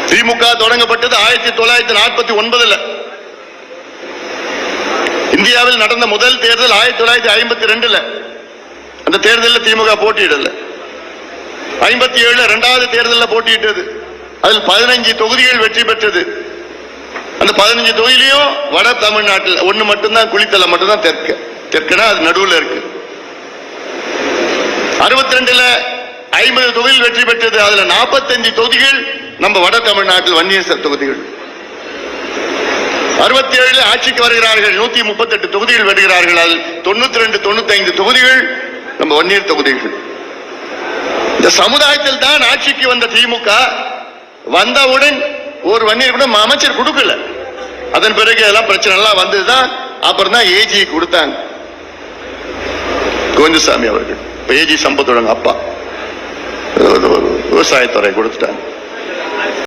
திமுக தொடங்கப்பட்டது 1949. இந்தியாவில் நடந்த முதல் தேர்தல் 1952. அந்த தேர்தலில் திமுக போட்டியிடல. 57 இரண்டாவது தேர்தலில் போட்டியிட்டது. அதில் 15 தொகுதிகள் வெற்றி பெற்றது. அந்த 15 தொகுதியிலையும் வட தமிழ்நாட்டில் ஒண்ணு மட்டும்தான், குளித்தலை மட்டும்தான் தெற்குனா அது நடுவில் இருக்கு. 62ல 50 தொகுதியில் வெற்றி பெற்றது. அதுல 45 தொகுதிகள் நம்ம வட தமிழ்நாட்டில் வன்னியர் தொகுதிகள். 67 ஆட்சிக்கு வருகிறார்கள், 138 தொகுதிகள் வருகிறார்கள். அதில் 92 95 தொகுதிகள் நம்ம வன்னியர் தொகுதிகள். இந்த சமுதாயத்தில் தான் ஆட்சிக்கு வந்த திமுக வந்தவுடன் ஒரு வன்னியர் கூட அமைச்சர் கொடுக்கல. அதன் பிறகு எல்லாம் பிரச்சனை எல்லாம் வந்ததுதான். அப்புறம் தான் ஏஜி கொடுத்தாங்க கோவிந்தசாமி அவர்கள். ஏஜி சம்பத்தோட அப்பா விவசாயத்துறை கொடுத்துட்டாங்க.